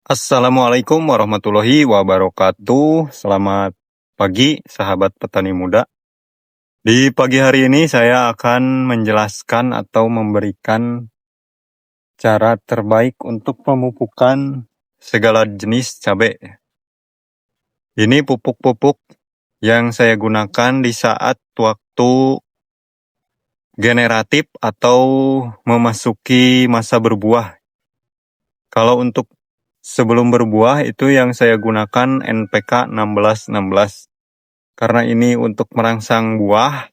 Assalamualaikum warahmatullahi wabarakatuh. Selamat pagi, sahabat petani muda. Di pagi hari ini saya akan menjelaskan atau memberikan cara terbaik untuk pemupukan segala jenis cabai. Ini pupuk-pupuk yang saya gunakan di saat waktu generatif atau memasuki masa berbuah. Kalau untuk sebelum berbuah itu yang saya gunakan NPK 1616. Karena ini untuk merangsang buah,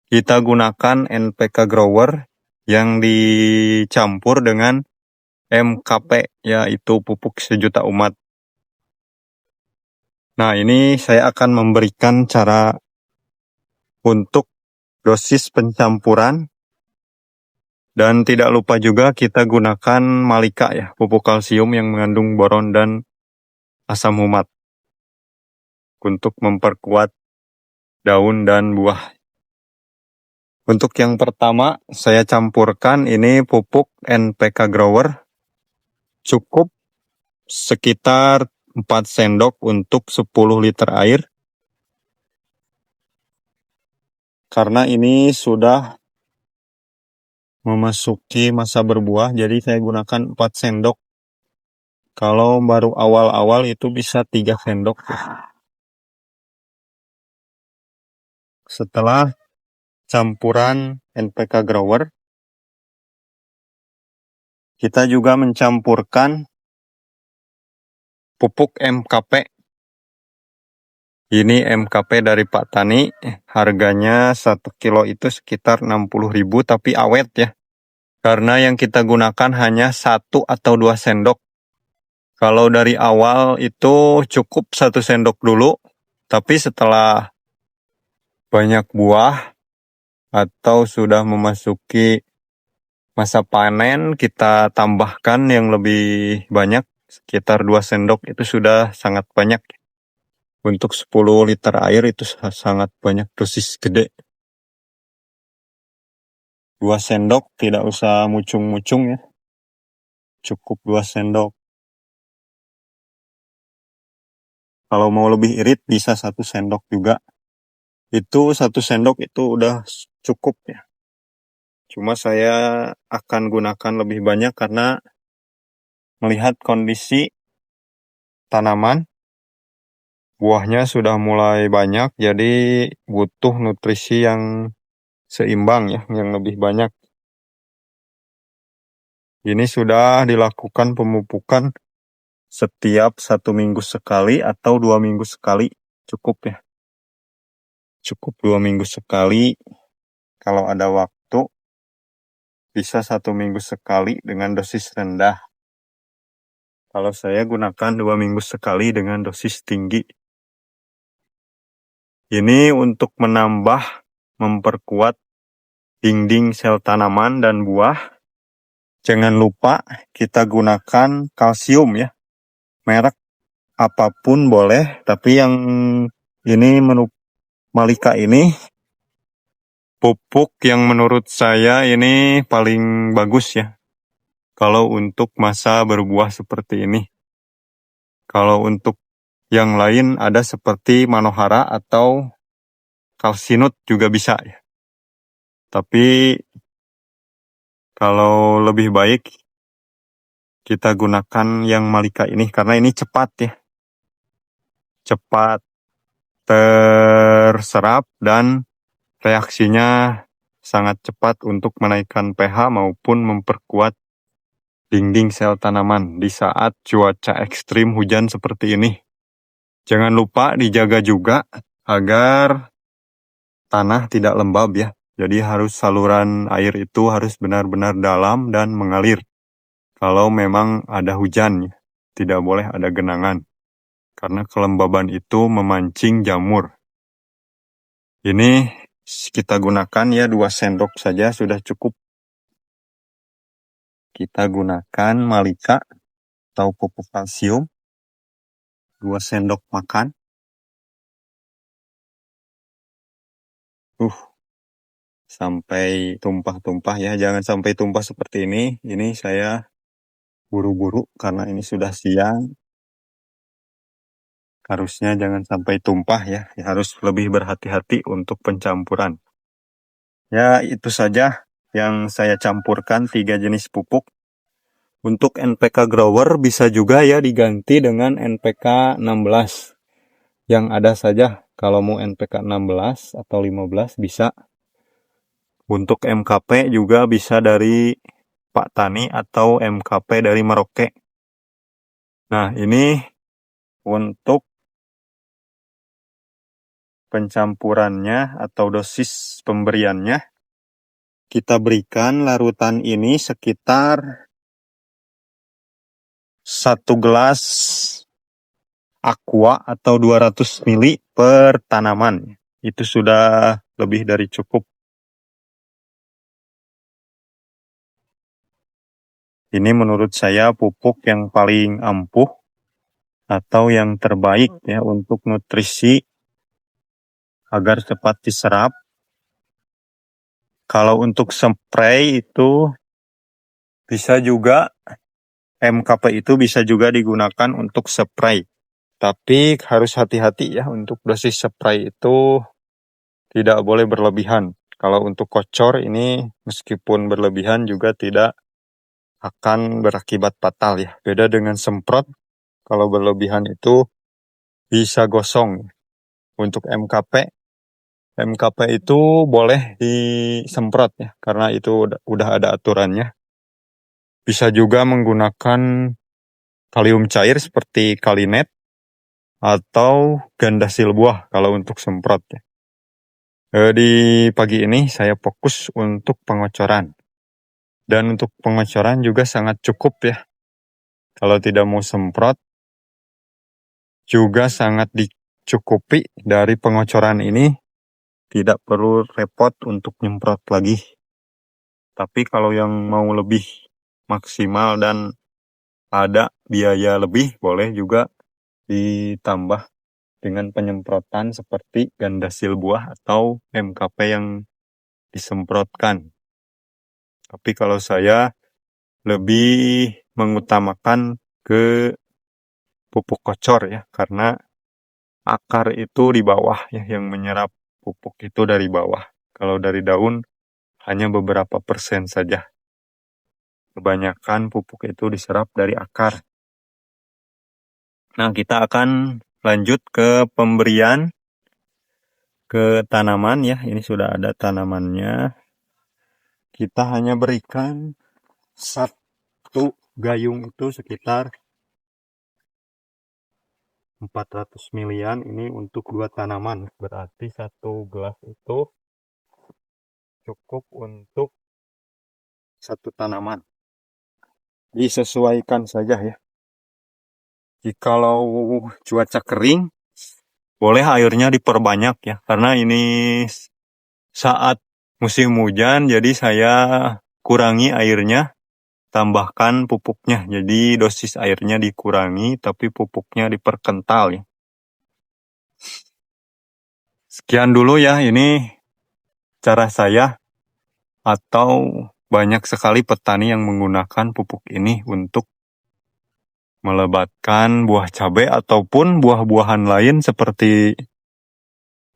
kita gunakan NPK grower yang dicampur dengan MKP, yaitu pupuk sejuta umat. Nah, ini saya akan memberikan cara untuk dosis pencampuran. Dan tidak lupa juga kita gunakan Malika ya, pupuk kalsium yang mengandung boron dan asam humat untuk memperkuat daun dan buah. Untuk yang pertama, saya campurkan ini pupuk NPK grower. Cukup sekitar 4 sendok untuk 10 liter air. Karena ini sudah memasuki masa berbuah, jadi saya gunakan 4 sendok. Kalau baru awal-awal itu bisa 3 sendok. Setelah campuran NPK grower, kita juga mencampurkan pupuk MKP. Ini MKP dari Pak Tani, harganya 1 kilo itu sekitar 60.000, tapi awet ya. Karena yang kita gunakan hanya 1 atau 2 sendok. Kalau dari awal itu cukup 1 sendok dulu, tapi setelah banyak buah atau sudah memasuki masa panen, kita tambahkan yang lebih banyak, sekitar 2 sendok itu sudah sangat banyak. Untuk 10 liter air itu sangat banyak, dosis gede. 2 sendok, tidak usah mucung-mucung ya. Cukup 2 sendok. Kalau mau lebih irit bisa 1 sendok juga. Itu 1 sendok itu udah cukup ya. Cuma saya akan gunakan lebih banyak karena melihat kondisi tanaman. Buahnya sudah mulai banyak, jadi butuh nutrisi yang seimbang ya, yang lebih banyak. Ini sudah dilakukan pemupukan setiap 1 minggu sekali atau 2 minggu sekali, cukup ya. Cukup 2 minggu sekali, kalau ada waktu bisa 1 minggu sekali dengan dosis rendah. Kalau saya gunakan 2 minggu sekali dengan dosis tinggi. Ini untuk menambah, memperkuat dinding sel tanaman dan buah. Jangan lupa kita gunakan kalsium ya. Merek apapun boleh, tapi yang ini Malika ini pupuk yang menurut saya ini paling bagus ya. Kalau untuk masa berbuah seperti ini. Kalau untuk yang lain ada seperti Manohara atau Kalsinut juga bisa ya. Tapi kalau lebih baik kita gunakan yang Malika ini karena ini cepat ya. Cepat terserap dan reaksinya sangat cepat untuk menaikkan pH maupun memperkuat dinding sel tanaman di saat cuaca ekstrim hujan seperti ini. Jangan lupa dijaga juga agar tanah tidak lembab ya. Jadi harus saluran air itu harus benar-benar dalam dan mengalir. Kalau memang ada hujan, tidak boleh ada genangan. Karena kelembaban itu memancing jamur. Ini kita gunakan ya 2 sendok saja sudah cukup. Kita gunakan Malika atau pupuk kalsium 2 sendok makan. Sampai tumpah-tumpah ya, jangan sampai tumpah seperti ini. Ini saya buru-buru karena ini sudah siang. Harusnya jangan sampai tumpah ya, harus lebih berhati-hati untuk pencampuran. Ya, itu saja yang saya campurkan 3 jenis pupuk. Untuk NPK grower bisa juga ya diganti dengan NPK 16. Yang ada saja, kalau mau NPK 16 atau 15 bisa. Untuk MKP juga bisa dari Pak Tani atau MKP dari Merauke. Nah, ini untuk pencampurannya atau dosis pemberiannya, kita berikan larutan ini sekitar 1 gelas aqua atau 200 ml per tanaman. Itu sudah lebih dari cukup. Ini menurut saya pupuk yang paling ampuh atau yang terbaik ya untuk nutrisi agar cepat diserap. Kalau untuk spray itu bisa juga, MKP itu bisa juga digunakan untuk spray. Tapi harus hati-hati ya, untuk dosis spray itu tidak boleh berlebihan. Kalau untuk kocor ini meskipun berlebihan juga tidak akan berakibat fatal ya. Beda dengan semprot, kalau berlebihan itu bisa gosong. Untuk MKP itu boleh disemprot ya, karena itu udah ada aturannya. Bisa juga menggunakan kalium cair seperti Kalinet atau Gandasil buah kalau untuk semprot ya. Di pagi ini saya fokus untuk pengocoran. Dan untuk pengocoran juga sangat cukup ya. Kalau tidak mau semprot, juga sangat dicukupi dari pengocoran ini. Tidak perlu repot untuk nyemprot lagi. Tapi kalau yang mau lebih maksimal dan ada biaya lebih, boleh juga ditambah dengan penyemprotan seperti Gandasil buah atau MKP yang disemprotkan. Tapi kalau saya lebih mengutamakan ke pupuk kocor ya, karena akar itu di bawah ya, yang menyerap pupuk itu dari bawah. Kalau dari daun hanya beberapa persen saja. Kebanyakan pupuk itu diserap dari akar. Nah, kita akan lanjut ke pemberian ke tanaman ya. Ini sudah ada tanamannya. Kita hanya berikan 1 gayung itu sekitar 400 milian. Ini untuk 2 tanaman. Berarti 1 gelas itu cukup untuk 1 tanaman. Disesuaikan saja ya. Jikalau cuaca kering, boleh airnya diperbanyak ya. Karena ini saat musim hujan, jadi saya kurangi airnya, tambahkan pupuknya. Jadi dosis airnya dikurangi, tapi pupuknya diperkental ya. Sekian dulu ya, ini cara saya, atau banyak sekali petani yang menggunakan pupuk ini untuk melebatkan buah cabai ataupun buah-buahan lain seperti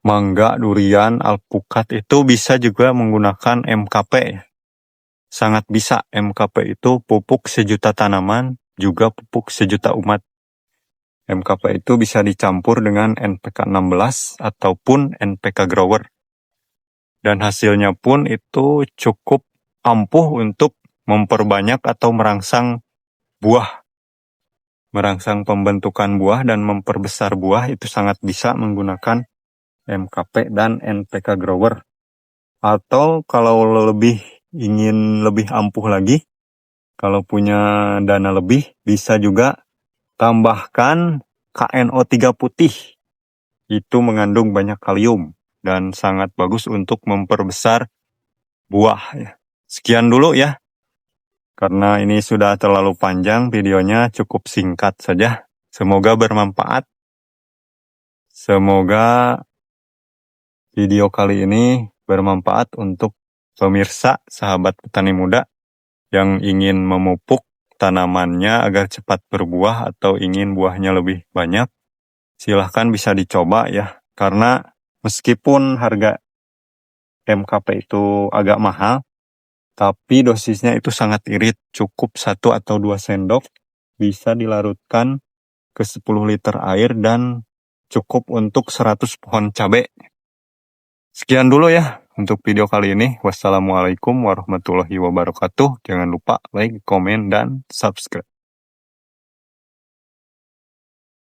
mangga, durian, alpukat. Itu bisa juga menggunakan MKP. Sangat bisa. MKP itu pupuk sejuta tanaman, juga pupuk sejuta umat. MKP itu bisa dicampur dengan NPK 16 ataupun NPK grower. Dan hasilnya pun itu cukup ampuh untuk memperbanyak atau merangsang buah. Merangsang pembentukan buah dan memperbesar buah itu sangat bisa menggunakan MKP dan NPK grower. Atau kalau ingin lebih ampuh lagi, kalau punya dana lebih, bisa juga tambahkan KNO3 putih. Itu mengandung banyak kalium dan sangat bagus untuk memperbesar buah ya. Sekian dulu ya. Karena ini sudah terlalu panjang, videonya cukup singkat saja. Semoga bermanfaat. Semoga video kali ini bermanfaat untuk pemirsa, sahabat petani muda yang ingin memupuk tanamannya agar cepat berbuah atau ingin buahnya lebih banyak, silahkan bisa dicoba ya. Karena meskipun harga MKP itu agak mahal, tapi dosisnya itu sangat irit, cukup 1 atau 2 sendok, bisa dilarutkan ke 10 liter air dan cukup untuk 100 pohon cabai. Sekian dulu ya untuk video kali ini. Wassalamualaikum warahmatullahi wabarakatuh. Jangan lupa like, komen, dan subscribe.